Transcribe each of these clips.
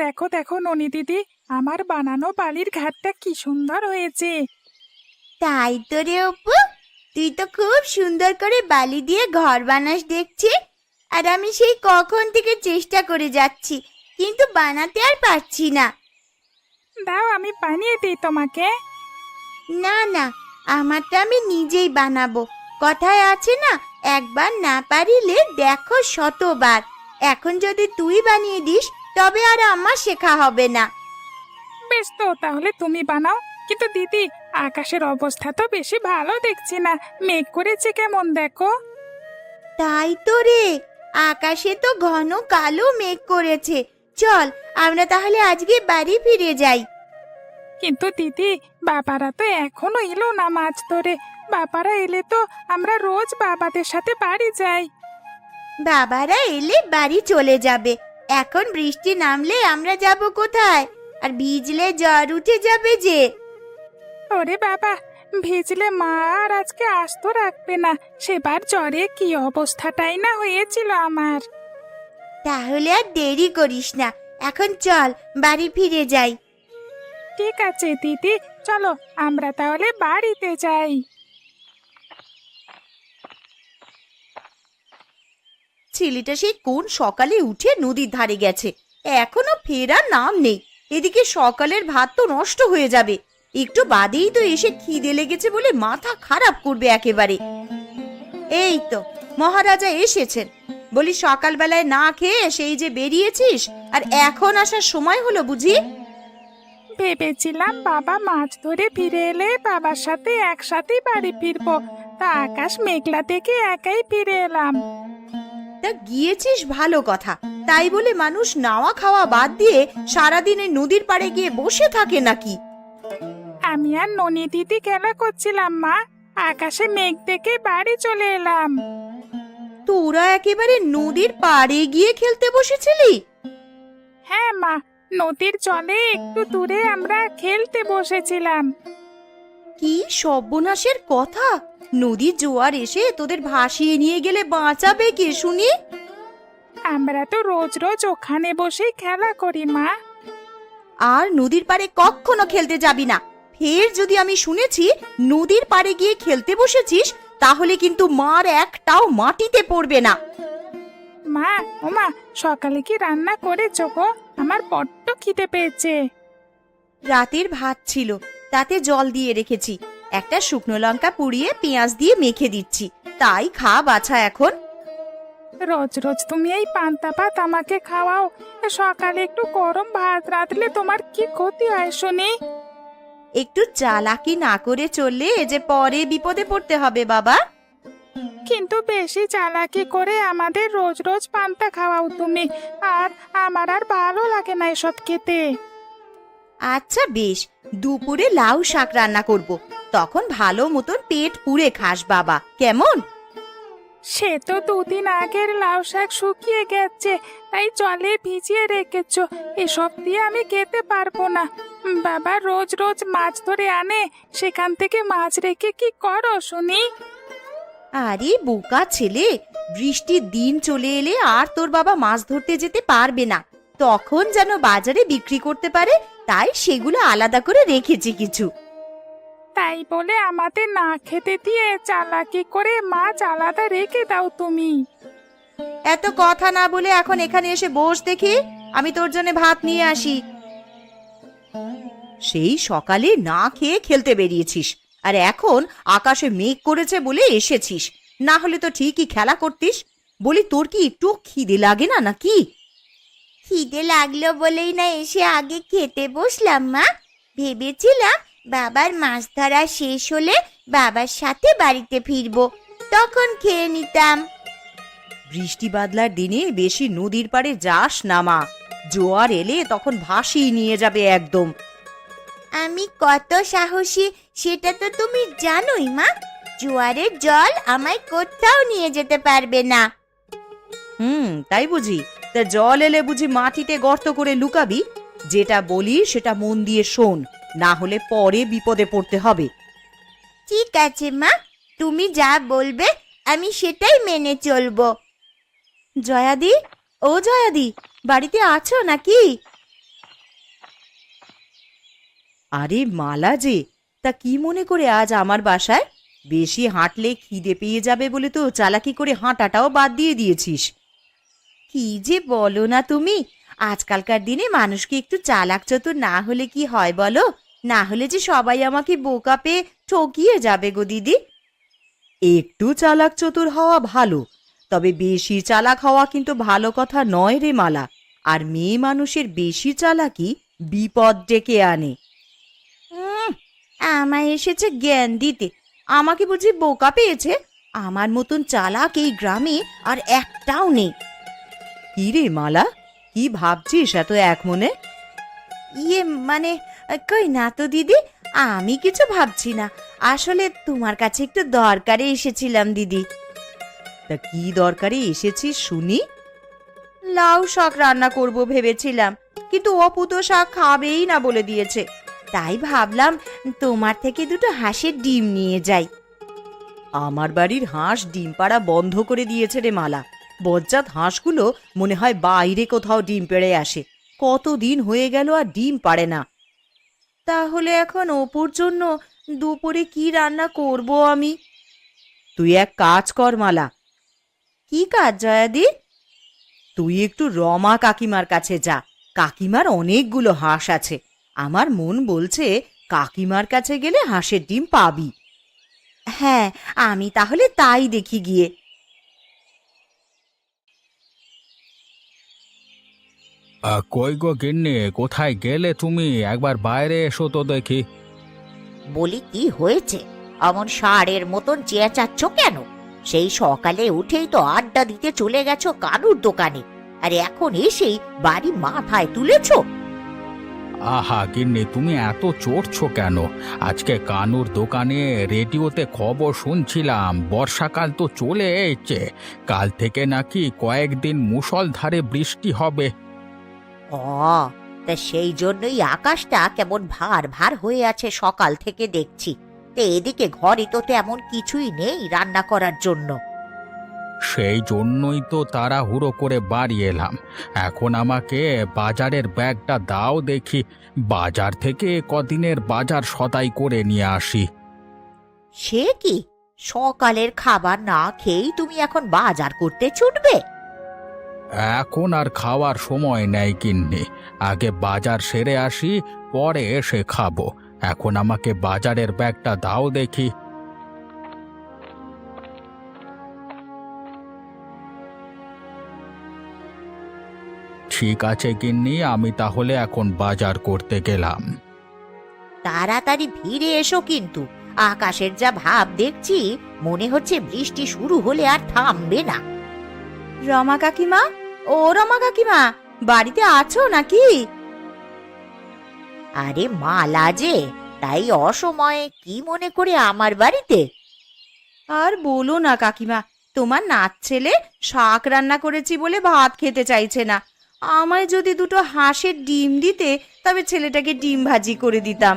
দেখো দেখো ননি দিদি, আমার বানানো বালির ঘাটটা কি সুন্দর হয়েছে। তাই তো রে অপু, তুই তো খুব সুন্দর করে বালি দিয়ে ঘর বানাস দেখছি। আর আমি সেই কখন থেকে চেষ্টা করে যাচ্ছি, কিন্তু বানাতে আর পারছি না। দাও আমি বানিয়ে দিই তোমাকে। না না, আমারটা আমি নিজেই বানাবো। কথায় আছে না, একবার না পারিলে দেখো শতবার। এখন যদি তুই বানিয়ে দিস, তবে আর আমার শেখা হবে না। বেশ, তো তাহলে তুমি বানাও। কিন্তু দিদি, আকাশের অবস্থা তো বেশি ভালো দেখছি না। মেঘ করেছে কেমন দেখো। তাই তো রে, আকাশে তো ঘন কালো মেঘ করেছে। চল, আমরা তাহলে আজকে বাড়ি ফিরে যাই। কিন্তু দিদি, বাবারা তো এখনো এলো না মাছ ধরে। বাবারা এলে তো আমরা রোজ বাবাদের সাথে বাড়ি যাই। বাবারা এলে বাড়ি চলে যাবে। এখন বৃষ্টি নামলে আমরা যাব কোথায়? আর ভিজলে জ্বর উঠে যাবে যে। ওরে বাবা, ভিজলে মা আর আজকে আস্ত রাখবে না। সেবার জ্বরে কি অবস্থাটাই না হয়েছিল আমার। তাহলে আর দেরি করিস না, এখন চল বাড়ি ফিরে যাই। ঠিক আছে দিদি, চলো আমরা তাহলে বাড়িতে যাই। ছেলেটা সেই কোন সকালে উঠে নদীর ধারে গেছে, এখনো ফেরার নাম নেই। এদিকে সকালের ভাত তো নষ্ট হয়ে যাবে, একটু বাদেই তো এসে খিদে লেগেছে বলে মাথা খারাপ করবে একেবারে। এই তো মহারাজা এসেছেন। বলি, সকালবেলায় না খেয়ে সেই যে বেরিয়েছিস, আর এখন আসার সময় হলো বুঝি? ভেবেছিলাম বাবা মাছ ধরে ফিরে এলে বাবার সাথে একসাথে বাড়ি ফিরবো। তা আকাশ মেঘলা দেখে একাই ফিরে এলাম। তা গিয়েছিস ভালো কথা, তাই বলে মানুষ নাওয়া খাওয়া বাদ দিয়ে সারাদিনে নদীর পাড়ে গিয়ে বসে থাকে নাকি? আমি আর ননি দিদি খেলা করছিলাম মা, আকাশে মেঘ দেখে বাড়ি চলে এলাম। তোরা একেবারে নদীর পাড়ে গিয়ে খেলতে বসেছিলি? হ্যাঁ মা, নদীর জলে একটু দূরে আমরা খেলতে বসেছিলাম। কি সর্বনাশের কথা! নদীর জোয়ার এসে তোদের ভাসিয়ে নিয়ে গেলে বাঁচাবে কে শুনি? আমরা তো রোজ রোজ ওখানে বসেই খেলা করি মা। আর নদীর পাড়ে কখনো খেলতে যাবি না। ফের যদি আমি শুনেছি নদীর পাড়ে গিয়ে খেলতে বসেছিস, তাহলে কিন্তু মার একটাও মাটিতে পড়বে না। মা, ও মা, সকালে কি রান্না করেছো গো? আমার বড্ড খিদে পেয়েছে। রাতের ভাত ছিল, তাতে জল দিয়ে রেখেছি। একটা শুকনো লঙ্কা পুড়িয়ে পেঁয়াজ দিয়ে মেখে দিচ্ছি, তাই খা বাছা এখন। রোজ রোজ তুমি এই পান্তা ভাত আমাকে খাওয়াও। সকালে একটু গরম ভাত রাঁধলে তোমার কি ক্ষতি হয় শুনি? একটু চালাকি না করে চললে যে পরে বিপদে পড়তে হবে বাবা। কিন্তু বেশি চালাকি করে আমাদের রোজ রোজ পান্তা খাওয়াও তুমি। আর আমার আর ভালো লাগে না এসব খেতে। আচ্ছা বেশ, দুপুরে লাউ শাক রান্না করব, তখন ভালো মতন পেট পুড়ে খাস বাবা, কেমন? সে তো দুদিন আগের লাউ শাক শুকিয়ে গেছে, তাই জলে ভিজিয়ে রেখেছো। এসব দিয়ে আমি খেতে পারবো না। বাবা রোজ রোজ মাছ ধরে আনে, সেখান থেকে মাছ রেখে কি করো শুনি? আরে বোকা ছেলে, বৃষ্টির দিন চলে এলে আর তোর বাবা মাছ ধরতে যেতে পারবে না, তখন যেন বাজারে বিক্রি করতে পারে, তাই সেগুলো আলাদা করে রেখেছি কিছু। তাই বলে আমাদের না খেতে দিয়ে চালাকি করে মাছ আলাদা রেখে দাও তুমি। এত কথা না বলে এখন এখানে এসে বস দেখি, আমি তোর জন্য ভাত নিয়ে আসি। সেই সকালে না খেয়ে খেলতে বেরিয়েছিস, আর এখন আকাশে মেঘ করেছে বলে এসেছিস, না হলে তো ঠিকই খেলা করতিস। বলি, তোর কি একটু খিদে লাগে না নাকি? খিদে লাগলো বলেই না এসে আগে খেতে বসলাম মা। ভেবেছিলাম বাবার মাছ ধরা শেষ হলে বাবার সাথে বাড়িতে ফিরবো, তখন খেয়ে নিতাম। বৃষ্টি বাদলার দিনে বেশি নদীর পাড়ে যাস না মা, জোয়ার এলে তখন ভাসিয়ে নিয়ে যাবে একদম। আমি কত সাহসী সেটা তো তুমি জানোই মা, জোয়ারের জল আমায় কোথাও নিয়ে যেতে পারবে না। তাই বুঝি? তা জল এলে বুঝি মাটিতে গর্ত করে লুকাবি? যেটা বলি সেটা মন দিয়ে শোন, না হলে পরে বিপদে পড়তে হবে। ঠিক আছে মা, তুমি যা বলবে আমি সেটাই মেনে চলবো। জয়াদি, ও জয়াদি, বাড়িতে আছো নাকি? আরে মালা যে, তা কি মনে করে আজ আমার বাসায়? বেশি হাঁটলে খিদে পেয়ে যাবে বলে তো চালাকি করে হাঁটাটাও বাদ দিয়ে দিয়েছিস। কি যে বলো না তুমি! আজকালকার দিনে মানুষকে একটু চালাক চতুর না হলে কি হয় বলো? না হলে যে সবাই আমাকে বোকা পেয়ে ঠকিয়ে যাবে গো দিদি। একটু চালাক চতুর হওয়া ভালো, তবে বেশি চালাক হওয়া কিন্তু ভালো কথা নয় রে মালা। আর মেয়ে মানুষের বেশি চালাকি বিপদ ডেকে আনে। আমায় এসেছে জ্ঞান দিতে। আমাকে বুঝি বোকা পেয়েছে? আমার মতন চালাক এই গ্রামে আর একটাও নেই। কি রে মালা, কি ভাবছিস এত এক মনে? ইয়ে মানে, কই না তো দিদি, আমি কিছু ভাবছি না। আসলে তোমার কাছে একটু দরকারে এসেছিলাম দিদি। তা কি দরকারে এসেছিস শুনি? লাউ শাক রান্না করব ভেবেছিলাম, কিন্তু অপু তো শাক খাবেই না বলে দিয়েছে। তাই ভাবলাম তোমার থেকে দুটো হাঁসের ডিম নিয়ে যাই। আমার বাড়ির হাঁস ডিম পাড়া বন্ধ করে দিয়েছে রে মালা। বজ্জাত হাঁসগুলো মনে হয় বাইরে কোথাও ডিম পেড়ে আসে। কতদিন হয়ে গেল আর ডিম পাড়ে না। তাহলে এখন অপুর জন্য দুপুরে কি রান্না করব আমি? তুই এক কাজ কর মালা। কি কাজ জয়াদি? তুই একটু রমা কাকিমার কাছে যা। কাকিমার অনেকগুলো হাঁস আছে। আমার মন বলছে কাকিমার কাছে গেলে হাঁসের ডিম পাবি। হ্যাঁ, আমি তাহলে তাই দেখি গিয়ে। কই গো গিন্নি, কোথায় গেলে তুমি? একবার বাইরে এসো তো দেখি। বলি, কি হয়েছে? অমন ষাঁড়ের মতন চেঁচাচ্ছ কেন? সেই সকালে উঠেই তো আড্ডা দিতে চলে গেছো কানুর দোকানে, আর এখন এসেই বাড়ি মাথায় তুলেছো। আহা গিন্নি, তুমি এত চড়ছো কেন? আজকে কানুর দোকানে রেডিওতে খবর শুনছিলাম, বর্ষাকাল তো চলে এসেছে। কাল থেকে নাকি কয়েকদিন মুষলধারে বৃষ্টি হবে। ও, তা সেই জন্যই আকাশটা কেমন ভার ভার হয়ে আছে সকাল থেকে দেখছি। তা এদিকে ঘরে তো তেমন কিছুই নেই রান্না করার জন্য। সেই জন্যই তো তাড়াহুড়ো করে বাড়ি এলাম। এখন আমাকে বাজারের ব্যাগটা দাও দেখি, বাজার থেকে কদিনের বাজার সদাই করে নিয়ে আসি। সে কি, সকালের খাবার না খেয়েই তুমি এখন বাজার করতে ছুটবে? এখন আর খাওয়ার সময় নেই গিন্নি, আগে বাজার সেরে আসি, পরে এসে খাবো। এখন আমাকে বাজারের ব্যাগটা দাও দেখি। ঠিক আছে গিন্নি, আমি তাহলে এখন বাজার করতে গেলাম। তাড়াতাড়ি ফিরে এসো কিন্তু। আকাশের যা ভাব দেখছি, মনে হচ্ছে বৃষ্টি শুরু হলে আর থামবে না। রমা কাকিমা, ও রমা কাকিমা, বাড়িতে আছো নাকি? আরে মালা যে, তাই অসময়ে কি মনে করে আমার বাড়িতে? আর বলো না কাকিমা, তোমার নাত ছেলে শাক রান্না করেছি বলে ভাত খেতে চাইছে না। আমায় যদি দুটো হাঁসের ডিম দিতে, তবে ছেলেটাকে ডিম ভাজি করে দিতাম।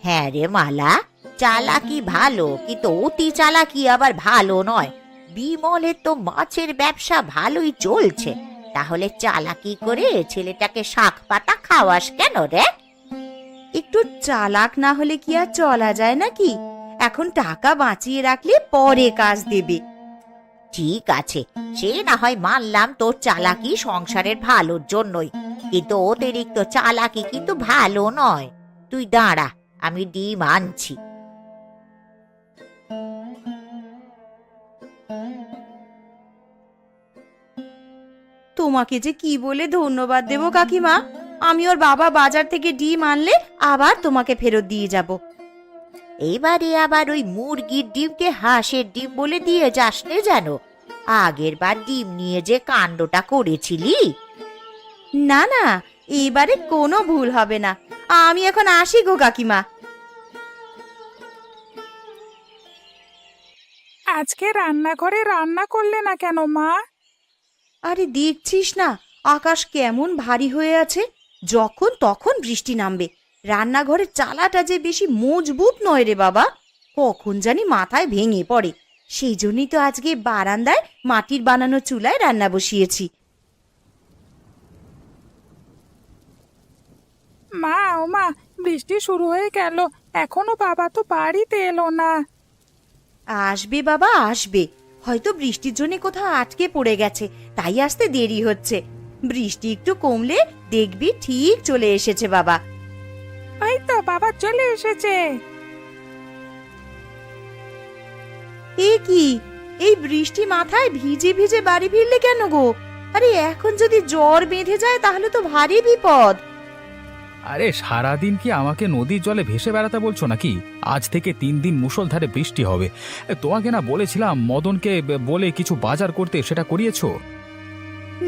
হ্যাঁ রে মালা, চালাকি ভালো, কিন্তু অতি চালাকি আবার ভালো নয়। বিমলের তো মাছের ব্যবসা ভালোই চলছে, তাহলে চালাকি করে ছেলেটাকে শাক পাতা খাওয়াস কেন রে? একটু চালাক না হলে কি আর চলা যায় নাকি? এখন টাকা বাঁচিয়ে রাখলে পরে কাজ দেবে। ঠিক আছে, সে না হয় মানলাম তোর চালাকি সংসারের ভালোর জন্যই, কিন্তু অতিরিক্ত চালাকি কিন্তু ভালো নয়। তুই দাঁড়া, আমি ডিম আনছি। তোমাকে যে কি বলে ধন্যবাদ দেব কাকিমা। আমি ওর বাবা বাজার থেকে ডিম আনলে আবার তোমাকে ফেরত দিয়ে যাব। এইবারে আবার ওই মুরগির ডিমকে হাঁসের ডিম বলে দিয়ে যাস নে যেন। আগের বার ডিম নিয়ে যে কাণ্ডটা করেছিলি। না না, এবারে কোনো ভুল হবে না। আমি এখন আসি গো কাকিমা। আজকে রান্নাঘরে রান্না করলে না কেন মা? আরে দেখছিস না আকাশ কেমন ভারী হয়ে আছে, যখন তখন বৃষ্টি নামবে। রান্নাঘরের চালাটা যে বেশি মজবুত নয় রে বাবা, কখন জানি মাথায় ভেঙে পড়ে। সেই জন্যই তো আজকে বারান্দায় মাটির বানানো চুলায় রান্না বসিয়েছি। মা ও মা, বৃষ্টি শুরু হয়ে গেল, এখনো বাবা তো বাড়িতে এলো না। আসবে বাবা আসবে, হয়তো বৃষ্টির জন্য কোথাও আটকে পড়ে গেছে, তাই আসতে দেরি হচ্ছে। বৃষ্টি একটু কমলে দেখবি ঠিক চলে এসেছে বাবা। এই তো বাবা চলে এসেছে। এ কি, এই বৃষ্টি মাথায় ভিজে ভিজে বাড়ি ফিরলে কেন গো? আরে এখন যদি জ্বর বেঁধে যায় তাহলে তো ভারী বিপদ। আরে সারাদিন কি আমাকে নদীর জলে ভেসে বেড়াতে বলছো নাকি? আজ থেকে 3 দিন মুষলধারে বৃষ্টি হবে। তোমাকে না বলেছিলাম মদনকে বলে কিছু বাজার করতে, সেটা করিয়েছো?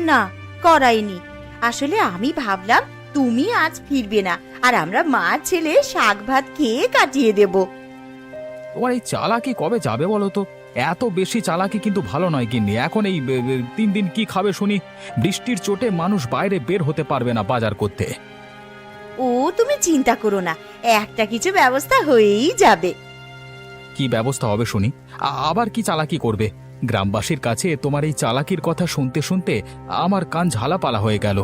না, করাইনি। আসলে আমি ভাবলাম তুমি আজ ফিরবে না, আর আমরা মা ছেলে শাক ভাত খেয়ে কাটিয়ে দেব। তোমার এই চালাকি কবে যাবে বলো তো? এত বেশি চালাকি কিন্তু ভালো নয় গিন্নি। এখন এই 3 দিন কি খাবে শুনি? বৃষ্টির চোটে মানুষ বাইরে বের হতে পারবে না বাজার করতে। ও তুমি চিন্তা করো না, একটা কিছু ব্যবস্থা হয়েই যাবে। কি ব্যবস্থা হবে শুনি? আবার কি চালাকি করবে? গ্রামবাসীর কাছে তোমার এই চালাকির কথা শুনতে শুনতে আমার কান ঝালাপালা হয়ে গেল।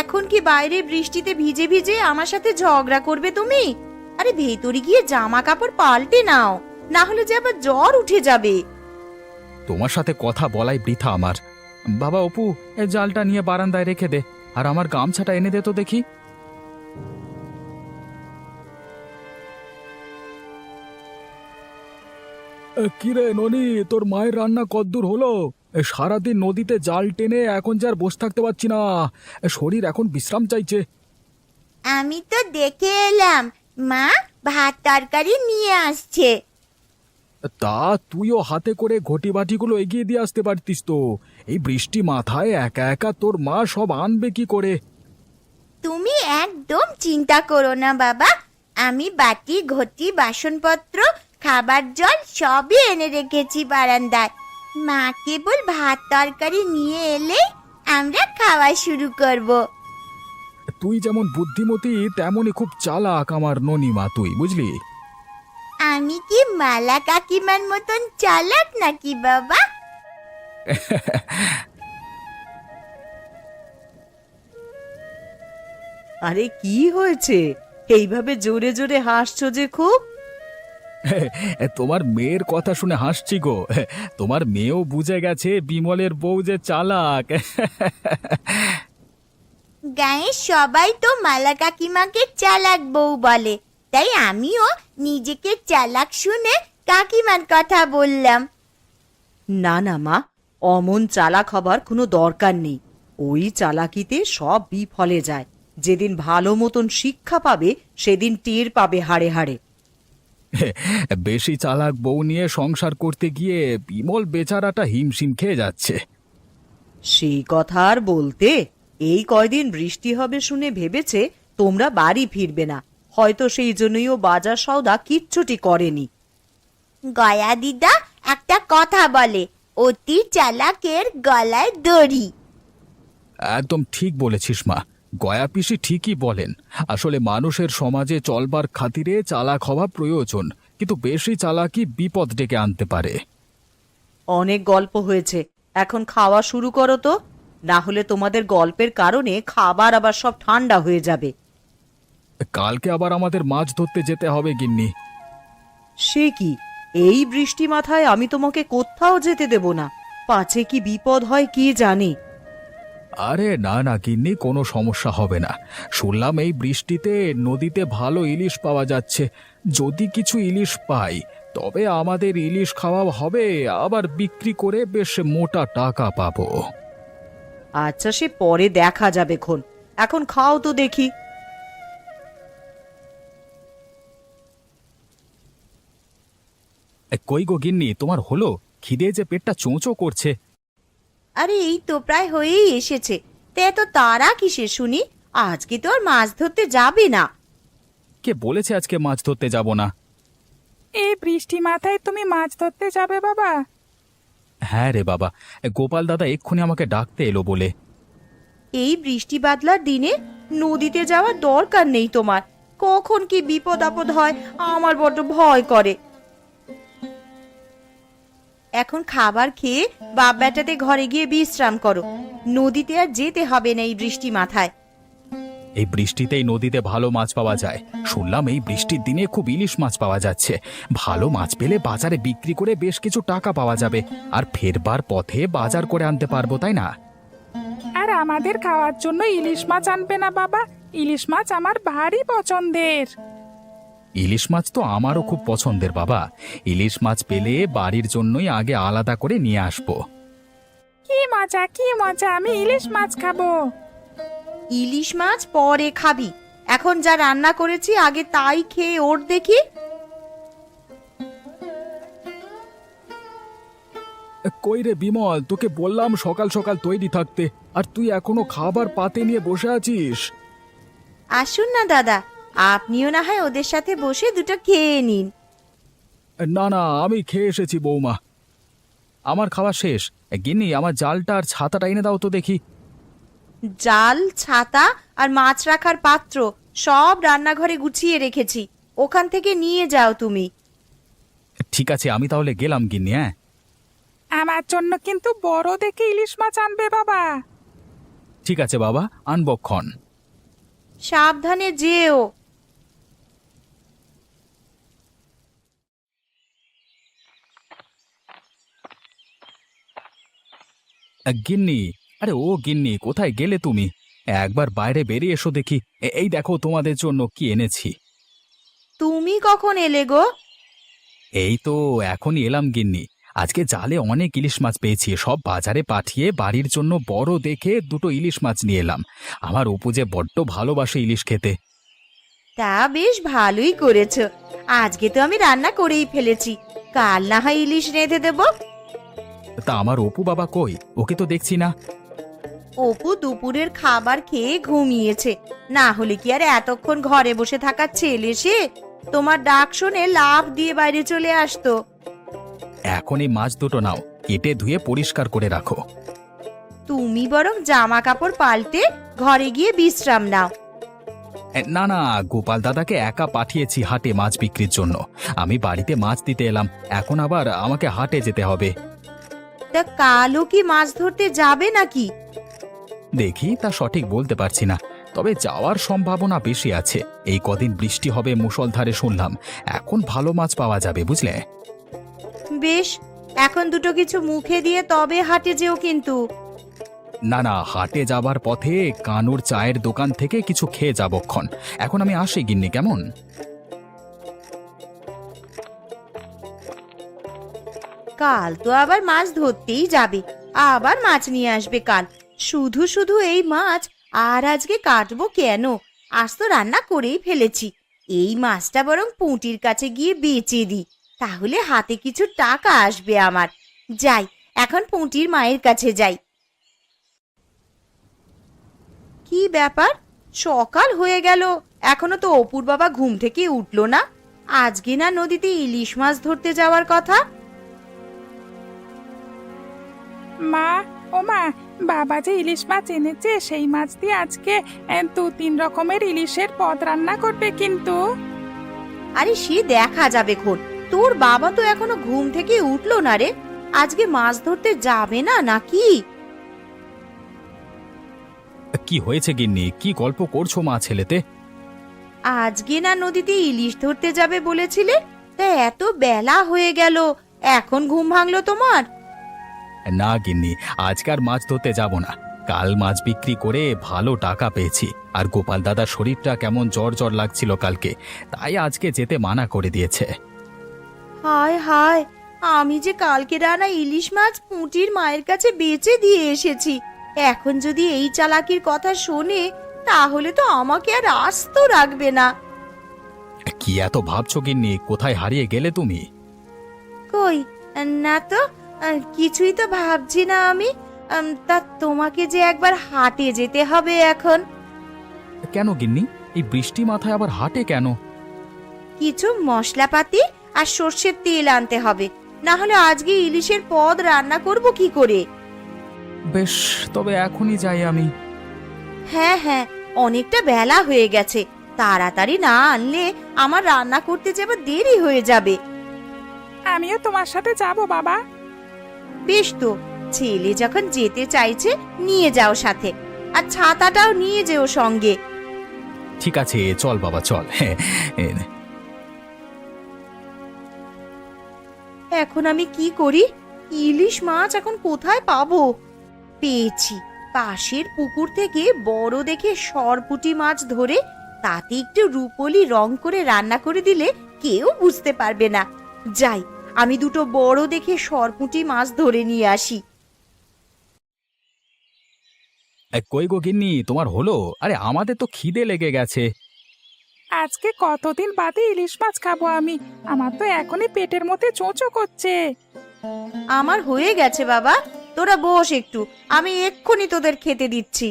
এখন কি বাইরে বৃষ্টিতে ভিজে ভিজে আমার সাথে ঝগড়া করবে তুমি? আরে ভেতরে গিয়ে জামা কাপড় পাল্টে নাও, না হলে যে আবার জ্বর উঠে যাবে। তোমার সাথে কথা বলাই বৃথা আমার। বাবা অপু, এই জালটা নিয়ে বারান্দায় রেখে দে, আর আমার গামছাটা এনে দে তো দেখি। কিরে ননি, তোর মায়ের রান্না কদ্দূর হলো? সারাদিন নদীতে জাল টেনে এখন যার বসে থাকতে পারছি না, শরীর এখন বিশ্রাম চাইছে। আমি তো দেখে এলাম, মা ভাত তরকারি নিয়ে আসছে। তা তুইও হাতে করে ঘটি বাটিগুলো এগিয়ে দিয়ে আসতে পারতিস তো। এই বৃষ্টি মাথায় একা একা তোর মা সব আনবে কি করে? তুমি একদম চিন্তা করো না বাবা, আমি বাটি ঘটি বাসনপত্র খাবার জল সবই এনে রেখেছি বারান্দায়। মা কেবল ভাত তরকারি নিয়ে এলে আমরা খাওয়া শুরু করব। তুই যেমন বুদ্ধিমতী তেমনই খুব চালাক আমার ননিমা, তুই বুঝলি? আমি কি মালা কাকিমার মতন চালাক নাকি বাবা? আরে কি হয়েছে, এইভাবে জোরে জোরে হাসছো যে খুব? তোমার মেয়ের কথা শুনে হাসছি গো। তোমার মেয়েও বুঝে গেছে বিমলের বউ যে চালাক। গায়ে সবাই তো মালা কাকিমাকে চালাক বউ বলে, তাই আমিও নিজেকে চালাক শুনে কাকিমার কথা বললাম। না না মা, অমন চালাক হবার কোনো দরকার নেই। ওই চালাকিতে সব বিফলে যায়। যেদিন ভালো মতন শিক্ষা পাবে সেদিন টের পাবে হাড়ে হাড়ে। বেশি চালাক বউ নিয়ে সংসার করতে গিয়ে বিমল বেচারাটা হিমশিম খেয়ে যাচ্ছে। সেই কথা আর বলতে, এই কয়দিন বৃষ্টি হবে শুনে ভেবেছে তোমরা বাড়ি ফিরবে না, হয়তো সেই জন্যই ও বাজার সওদা কিচ্ছুটি করেনি। গয়া দিদা একটা কথা বলে, অতি চালাকের গলায় দড়ি। একদম ঠিক বলেছিস মা, গয়া পিসি ঠিকই বলেন। আসলে মানুষের সমাজে চলবার খাতিরে চালাক হওয়া প্রয়োজন, কিন্তু বেশি চালাকি বিপদ ডেকে আনতে পারে। অনেক গল্প হয়েছে, এখন খাওয়া শুরু করো তো, না হলে তোমাদের গল্পের কারণে খাবার আবার সব ঠান্ডা হয়ে যাবে। কালকে আবার আমাদের মাছ ধরতে যেতে হবে গিন্নি। সে কি, এই বৃষ্টি মাথায় আমি তোমাকে কোথাও যেতে দেব না, পাছে কি বিপদ হয় কি জানি। আরে না না গিন্নি, কোনো সমস্যা হবে না। শুনলাম এই বৃষ্টিতে নদীতে ভালো ইলিশ পাওয়া যাচ্ছে। যদি কিছু ইলিশ পাই তবে আমাদের ইলিশ খাওয়া হবে, আবার বিক্রি করে বেশ মোটা টাকা পাবো। আচ্ছা সে পরে দেখা যাবে খন, এখন খাও তো দেখি। কই গো গিন্নি, তোমার হলো? খিদে যে পেটটা চোঁচো করছে। আরে এই তো প্রায় হয়েই এসেছে, তে এত তারা কিসের শুনি? আজকে তো আর মাছ ধরতে যাবে না। কে বলেছে আজকে মাছ ধরতে যাব না? এই বৃষ্টি মাথায় তুমি মাছ ধরতে যাবে বাবা? হ্যাঁ রে বাবা, গোপাল দাদা এক্ষুনি আমাকে ডাকতে এলো বলে। এই বৃষ্টি বাদলার দিনে নদীতে যাওয়ার দরকার নেই তোমার, কখন কি বিপদ আপদ হয় আমার বড্ড ভয় করে। এখন খাবার খেয়ে বাপ বেটাতে ঘরে গিয়ে বিশ্রাম করো, নদীতে আর যেতে হবে না এই বৃষ্টি মাথায়। এই বৃষ্টিতেই নদীতে ভালো মাছ পাওয়া যায়। শুনলাম এই বৃষ্টির দিনে খুব ইলিশ মাছ পাওয়া যাচ্ছে। ভালো মাছ পেলে বাজারে বিক্রি করে বেশ কিছু টাকা পাওয়া যাবে, আর ফেরবার পথে বাজার করে আনতে পারবো, তাই না? আর আমাদের খাওয়ার জন্য ইলিশ মাছ আনবে না বাবা? ইলিশ মাছ আমার ভারী পছন্দের। ইলিশ মাছ তো আমারও খুব পছন্দের বাবা। ইলিশ মাছ পেলে বাড়ির জন্যই আগে আলাদা করে নিয়ে আসবো। কি মজা, কি মজা, আমি ইলিশ মাছ খাবো। ইলিশ মাছ পরে খাবি, এখন যা রান্না করেছি আগে তাই খেয়ে ওর দেখি। কই রে বিমল, তোকে বললাম সকাল সকাল তৈরি থাকতে, আর তুই এখনো খাবার পাতে নিয়ে বসে আছিস। আসুন না দাদা, আপনিও না হয় ওদের সাথে বসে দুটো খেয়ে নিন। না না, আমি খেয়ে এসেছি বৌমা, আমার খাওয়া শেষ। গিন্নি, আমার জালটা আর ছাতাটা এনে দাও তো দেখি। জাল, ছাতা আর মাছ রাখার পাত্র সব রান্নাঘরে গুছিয়ে রেখেছি, ওখান থেকে নিয়ে যাও তুমি। ঠিক আছে, আমি তাহলে গেলাম গিন্নি। হ্যাঁ, আমার জন্য কিন্তু বড় দেখে ইলিশ মাছ আনবে বাবা। ঠিক আছে বাবা, আনবক্ষণ। সাবধানে যেও। গিন্নি, আরে ও গিন্নি, কোথায় গেলে তুমি? একবার বাইরে বেরিয়ে এসো দেখি। এই দেখো তোমাদের জন্য কি এনেছি। তুমি কখন এলে গো? এই তো এখনই এলাম গিন্নি। আজকে জালে অনেক ইলিশ মাছ পেয়েছি, সব বাজারে পাঠিয়ে বাড়ির জন্য বড় দেখে দুটো ইলিশ মাছ নিয়ে এলাম। আমার অপু যে বড্ড ভালোবাসে ইলিশ খেতে। তা বেশ ভালোই করেছো, আজকে তো আমি রান্না করেই ফেলেছি, কাল না হয় ইলিশ রেঁধে দেবো। তা আমার অপু বাবা কই? ওকে তো দেখছি না। অপু দুপুরের খাবার খেয়ে ঘুমিয়েছে, না হলে কি আর এতক্ষণ ঘরে বসে থাকার ছেলে সে? তোমার ডাক শুনে লাফ দিয়ে বাইরে চলে আসতো। এখন এই মাছ দুটো নাও, কেটে ধুয়ে পরিষ্কার করে রাখো। তুমি বরং জামা কাপড় পাল্টে ঘরে গিয়ে বিশ্রাম নাও। না না, গোপাল দাদাকে একা পাঠিয়েছি হাটে মাছ বিক্রির জন্য। আমি বাড়িতে মাছ দিতে এলাম, এখন আবার আমাকে হাটে যেতে হবে। তা কালও কি মাছ ধরতে যাবে নাকি? দেখি, তা সঠিক বলতে পারছি না, তবে যাওয়ার সম্ভাবনা বেশি আছে। এই কদিন বৃষ্টি হবে মুষলধারে শুনলাম, এখন ভালো মাছ পাওয়া যাবে, বুঝলে? বেশ, এখন দুটো কিছু মুখে দিয়ে তবে হাটে যেও কিন্তু। না না, হাটে যাবার পথে কানুর চায়ের দোকান থেকে কিছু খেয়ে যাবক্ষণ। এখন আমি আসি গিন্নি, কেমন? কাল তো আবার মাছ ধরতেই যাবে, আবার মাছ নিয়ে আসবে কাল। শুধু শুধু এই মাছ আর আজকে কাটবো কেন? আজ তো রান্না করেই ফেলেছি। এই মাছটা বরং পুঁটির কাছে গিয়ে বেচে দিই, তাহলে হাতে কিছু টাকা আসবে আমার। যাই, এখন পুঁটির মায়ের কাছে যাই। কি ব্যাপার, সকাল হয়ে গেল, এখনো তো অপুর বাবা ঘুম থেকে উঠলো না? আজকে না নদীতে ইলিশ মাছ ধরতে যাওয়ার কথা? মা, ও মা, বাবা যে ইলিশ মাছ এনেছে সেই মাছ দিয়ে আজকে 2-3 রকমের ইলিশের পদ রান্না করবে কিন্তু। আরে সে দেখা যাবে খন, তোর বাবা তো এখনো ঘুম থেকে উঠলো না রে। আজকে মাছ ধরতে যাবে না নাকি? কি হয়েছে গিন্নি, কি গল্প করছো মা ছেলেতে? আজকে না নদীতে ইলিশ ধরতে যাবে বলেছিলে, তা এত বেলা হয়ে গেল, এখন ঘুম ভাঙলো তোমার? না গিন্নি, আজকার মাছ ধরতে যাব না। কাল মাছ বিক্রি করে ভালো টাকা পেয়েছি, আর গোপাল দাদার শরীরটা কেমন জ্বর জ্বর লাগছিল কালকে, তাই আজকে যেতে মানা করে দিয়েছে। হায় হায়, আমি যে কালকে রানা ইলিশ মাছ পুঁটির মায়ের কাছে বেচে দিয়ে এসেছি, এখন যদি এই চালাকির কথা শোনে তাহলে তো আমাকে আর আস্ত রাখবে না। কি এত ভাবছো গিন্নি? কোথায় হারিয়ে গেলে তুমি? কই, না তো, কিছুই তো ভাবছি না আমি। তা তোমাকে যে একবার হাটে যেতে হবে এখন। কেন গিন্নি, এই বৃষ্টি মাথায় আবার হাটে কেন? কিছু মশলাপাতি আর সর্ষের তেল আনতে হবে, না হলে আজকে ইলিশের পদ রান্না করব কি করে? বেশ, তবে এখনই যাই আমি। হ্যাঁ হ্যাঁ, অনেকটা বেলা হয়ে গেছে, তাড়াতাড়ি না আনলে আমার রান্না করতে যাবার দেরি হয়ে যাবে। আমিও তোমার সাথে যাব বাবা। বেশ তো, ছেলে যখন যেতে চাইছে নিয়ে যাও সাথে, আর ছাতাটাও নিয়ে যেও সঙ্গে। ঠিক আছে চল বাবা চল। হ্যাঁ এখন আমি কি করি? ইলিশ মাছ এখন কোথায় পাবো? পেয়েছি, পাশের পুকুর থেকে বড় দেখে সরপুঁটি মাছ ধরে তাতে একটু রুপোলি রং করে রান্না করে দিলে কেউ বুঝতে পারবে না। যাই, আমি দুটো বড় দেখে সরপুঁটি মাছ ধরে নিয়ে আসি। কই গো গিন্নি, তোমার হলো? আরে আমাদের তো খিদে লেগে গেছে। আজকে কতদিন বাদে ইলিশ মাছ খাবো আমি। আমার তো এখনই পেটের মধ্যে চোঁচো করছে। আমার হয়ে গেছে বাবা, তোরা বস একটু, আমি এক্ষুনি তোদের খেতে দিচ্ছি।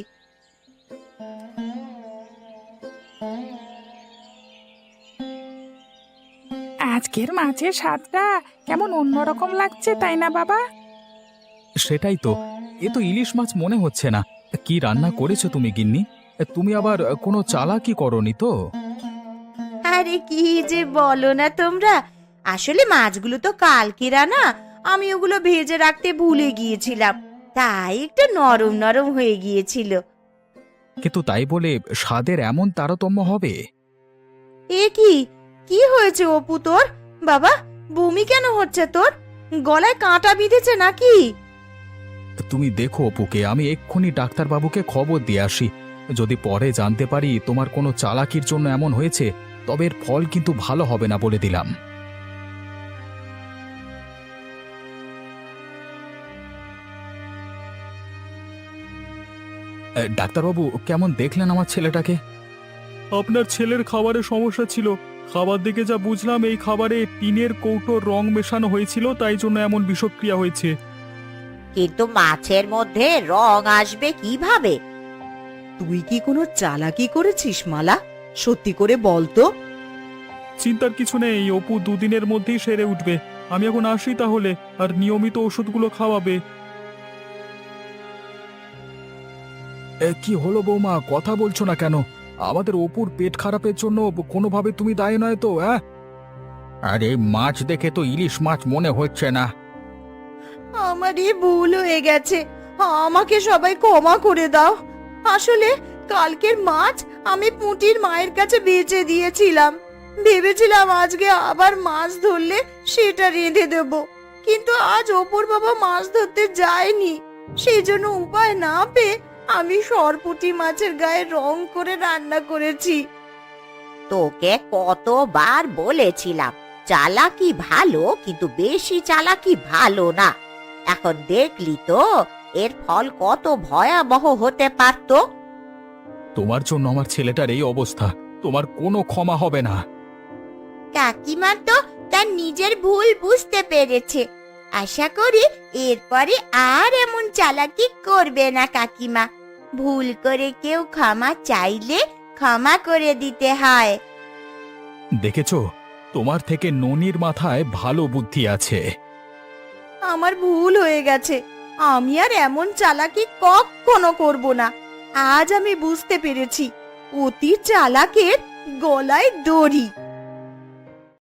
আজকের মাছের স্বাদটা কেমন অন্যরকম লাগছে, তাই না বাবা? সেটাই তো, এ তো ইলিশ মাছ মনে হচ্ছে না। কি রান্না করেছো তুমি গিন্নি? তুমি আবার কোনো চালাকি করনি তো? আরে কি যে বলো না তোমরা, আসলে মাছগুলো তো কালকের আনা, আমি ওগুলো ভেজে রাখতে ভুলে গিয়েছিলাম, তাই একটু নরম নরম হয়ে গিয়েছিল। কিন্তু তাই বলে স্বাদের এমন তারতম্য হবে? এ কি কি হয়েছে অপু তোর? বাবা, বমি কেন হচ্ছে তোর? গলায় কাঁটা বিঁধেছে নাকি? তুমি দেখো অপুকে, আমি এক্ষুনি ডাক্তারবাবুকে খবর দিয়ে আসি। যদি পরে জানতে পারি তোমার কোনো চালাকির জন্য এমন হয়েছে, তবে এর ফল কিন্তু ভালো হবে না বলে দিলাম। ডাক্তারবাবু, কেমন দেখলেন আমার ছেলেটাকে? আপনার ছেলের খাবারে সমস্যা ছিল। খাবার দেখে যা বুঝলাম, এই খাবারে টিনের কৌটোর রং মেশানো হয়েছিল, তাই জন্য এমন বিষক্রিয়া হয়েছে। কিন্তু মাছের মধ্যে রং আসবে কিভাবে? তুই কি কোনো চালাকি করেছিস মালা? সত্যি করে বল তো। চিন্তার কিছু নেই, অপু দুদিনের মধ্যেই সেরে উঠবে। আমি এখন আসি তাহলে, আর নিয়মিত ওষুধগুলো খাওয়াবে। কি হলো বৌমা, কথা বলছো না কেন? আমাদের অপুর পেট খারাপের জন্য কোনোভাবে তুমি দায়ী নয় তো? হ্যাঁ, আরে মাছ দেখে তো ইলিশ মাছ মনে হচ্ছে না। আমারই ভুল হয়ে গেছে, আমাকে সবাই ক্ষমা করে দাও। আসলে কালকের মাছ আমি পুঁটির মায়ের কাছে বেচে দিয়েছিলাম, ভেবেছিলাম আজকে আবার মাছ ধরলে সেটা রেঁধে দেব, কিন্তু আজ অপুর বাবা মাছ ধরতে যায়নি, সেই জন্য উপায় না পেয়ে আমি সরপুঁটি মাছের গায়ে রং করে রান্না করেছি। তোকে কতবার বলেছিলাম, চালাকি ভালো, কিন্তু বেশি চালাকি ভালো না। এখন দেখলি তো এর ফল কত ভয়াবহ হতে পারত। তোমার জন্য আমার ছেলেটার এই অবস্থা, তোমার কোনো ক্ষমা হবে না। কাকিমা তো তার নিজের ভুল বুঝতে পেরেছে, আশা করি এরপরে আর এমন চালাকি করবে না কাকিমা। ভুল করে কেউ ক্ষমা চাইলে ক্ষমা করে দিতে হয়। দেখেছো, তোমার থেকে ননির মাথায় ভালো বুদ্ধি আছে। আমার ভুল হয়ে গেছে, আমি আর এমন চালাকি কখনো করব না। আজ আমি বুঝতে পেরেছি, অতি চালাকের গলায় দড়ি।